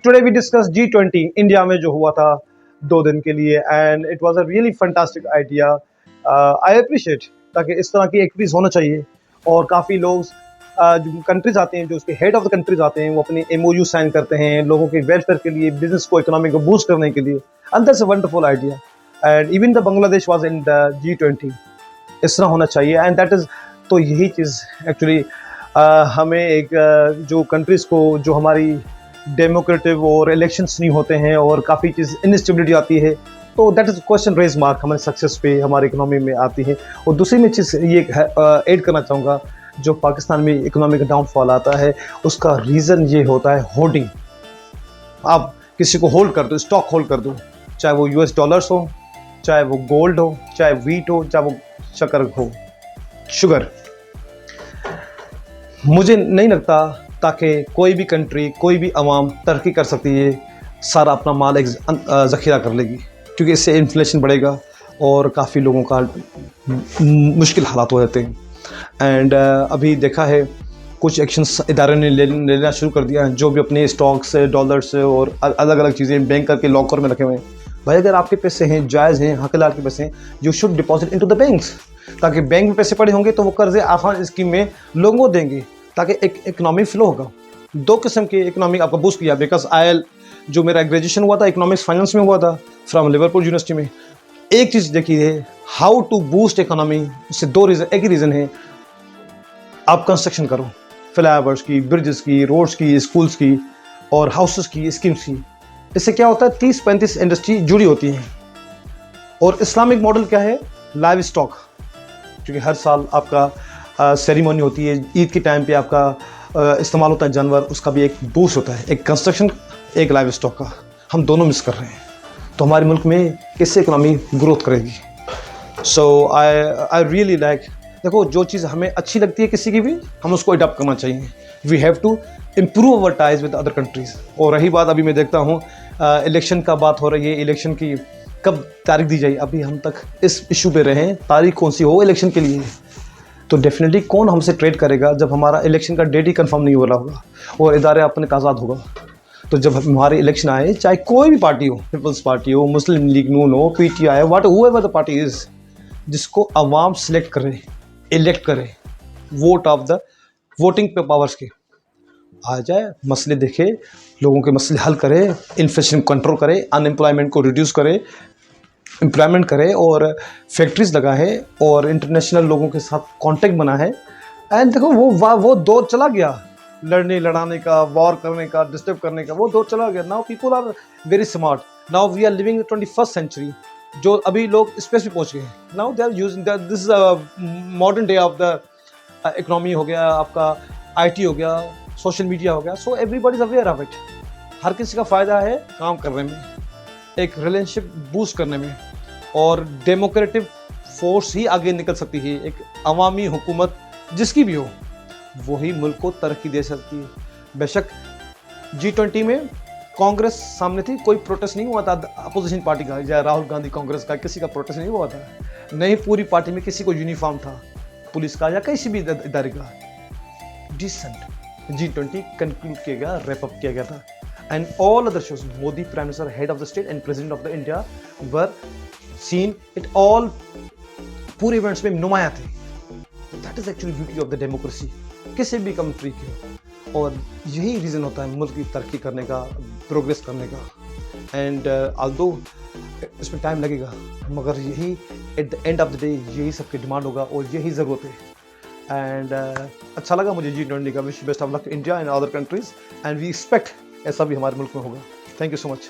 Today we discussed G20 India में जो हुआ था 2 दिन के लिए and it was a really fantastic idea. I appreciate ताकि इस तरह की एक्टिविटीज़ होना चाहिए और काफ़ी लोग जो कंट्रीज आते हैं, जो उसके हेड ऑफ द कंट्रीज आते हैं, वो अपने एमओयू साइन करते हैं लोगों के वेलफेयर के लिए, बिजनेस को, इकोनॉमी को बूस्ट करने के लिए। And that's a wonderful idea and even the Bangladesh was in the G20। इस तरह होना चाहिए एंड दैट इज़, तो यही चीज़ एक्चुअली हमें एक जो कंट्रीज़ को, जो हमारी डेमोक्रेटिव और इलेक्शंस नहीं होते हैं और काफ़ी चीज़ इनस्टेबिलिटी आती है, तो that is question raise mark हमारे सक्सेस पे, हमारी इकोनॉमी में आती है। और दूसरी मैं चीज़ ये ऐड करना चाहूँगा, जो पाकिस्तान में इकोनॉमिक डाउनफॉल आता है उसका रीज़न ये होता है होल्डिंग। आप किसी को होल्ड कर दो, स्टॉक होल्ड कर दो, चाहे वो US डॉलर्स हो, चाहे वो गोल्ड हो, चाहे वीट हो, चाहे वो शक्कर हो, शुगर। मुझे नहीं लगता ताकि कोई भी कंट्री, कोई भी आवाम तरक्की कर सकती है, सारा अपना माल एक ज़ख़ीरा कर लेगी, क्योंकि इससे इन्फ्लेशन बढ़ेगा और काफ़ी लोगों का मुश्किल हालात हो जाते हैं। एंड अभी देखा है कुछ एक्शंस इदारे ने लेना शुरू कर दिया है, जो भी अपने स्टॉक्स, डॉलर्स और अलग अलग चीज़ें बैंक करके लॉकर में रखे हुए हैं। भाई अगर आपके पैसे हैं, जायज़ हैं, हकदार के पैसे हैं, you should deposit into the banks, ताकि बैंक में पैसे पड़े होंगे तो वो कर्जे आसान स्कीम में लोगों को देंगे, ताकि एक इकोनॉमिक फ्लो होगा। 2 किस्म की इकोनॉमिक आपका बूस्ट किया, बिकॉज आई जो मेरा ग्रेजुएशन हुआ था इकोनॉमिक्स फाइनेंस में हुआ था फ्रॉम लिवरपूल यूनिवर्सिटी में। एक चीज़ देखी है, हाउ टू बूस्ट इकोनॉमी, उससे 2 रीज़न, एक ही रीज़न है, आप कंस्ट्रक्शन करो, फ्लाईओवर्स की, ब्रिजेस की, रोड्स की, स्कूल्स की और हाउसेस की, स्कीम्स की। इससे क्या होता है, 30-35 इंडस्ट्री जुड़ी होती हैं। और इस्लामिक मॉडल क्या है, लाइव स्टॉक, क्योंकि हर साल आपका सेरेमनी होती है, ईद के टाइम पे आपका इस्तेमाल होता है जानवर, उसका भी एक बूस्ट होता है, एक कंस्ट्रक्शन, एक लाइव स्टॉक का। हम दोनों मिस कर रहे हैं, तो हमारे मुल्क में किससे इकोनॉमी ग्रोथ करेगी। सो आई रियली लाइक, देखो जो चीज़ हमें अच्छी लगती है किसी की भी, हम उसको अडॉप्ट करना चाहिए। We have to improve our ties with other countries. और रही बात, अभी मैं देखता हूँ इलेक्शन का बात हो रही है, इलेक्शन की कब तारीख दी जाए, अभी हम तक इस इशू पे रहे, तारीख कौन सी हो इलेक्शन के लिए। तो डेफिनेटली कौन हमसे ट्रेड करेगा जब हमारा इलेक्शन का डेट ही कंफर्म नहीं हो रहा होगा और इदारे अपने का आज़ाद होगा। तो जब हमारे इलेक्शन आए, चाहे कोई भी पार्टी हो, पीपल्स पार्टी हो, मुस्लिम लीग नून हो, PTI, what whoever the party is, जिसको अवाम सेलेक्ट करे, इलेक्ट करे, वोट ऑफ द वोटिंग पे पावर्स के आ जाए, मसले देखे, लोगों के मसले हल करे, इन्फ्लेशन कंट्रोल करे, अनएम्प्लॉयमेंट को रिड्यूस करे, एम्प्लॉयमेंट करे और फैक्ट्रीज लगाए और इंटरनेशनल लोगों के साथ कांटेक्ट बना है। एंड देखो वो दौर चला गया, लड़ने लड़ाने का, वॉर करने का, डिस्टर्ब करने का, वो दौर चला गया। Now people are very smart, now we are living in 21st century. जो अभी लोग स्पेस पे पहुंच गए, now they are using this modern day of the economy हो गया, आपका IT हो गया, सोशल मीडिया हो गया। So everybody is aware of it. हर किसी का फ़ायदा है काम करने में, एक रिलेशनशिप बूस्ट करने में, और डेमोक्रेटिक फोर्स ही आगे निकल सकती है। एक अवामी हुकूमत जिसकी भी हो, वही मुल्क को तरक्की दे सकती है। बेशक G20 में कांग्रेस सामने थी, कोई प्रोटेस्ट नहीं हुआ था अपोजिशन पार्टी का, या राहुल गांधी कांग्रेस का, किसी का प्रोटेस्ट नहीं हुआ था। नहीं, पूरी पार्टी में किसी को यूनिफॉर्म था, पुलिस का या किसी भी इदारे का। डिसेंट G20 कंक्लूड किया गया, रैप अप किया गया था। And all other shows, Modi prime minister, head of the state and president of the India were seen it all, पूरे इवेंट्स में नुमाया थे। That is actually beauty of the democracy, किसी भी कंट्री की। और यही रीज़न होता है मुल्क की तरक्की करने का, प्रोग्रेस करने का। एंड ऑल्दो इसमें टाइम लगेगा, मगर यही at the end of the day यही सबकी डिमांड होगा और यही ज़रूरत है। एंड अच्छा लगा मुझे G20 का। Wish best of luck to India and other countries, and we expect ऐसा भी हमारे मुल्क में होगा। Thank you so much.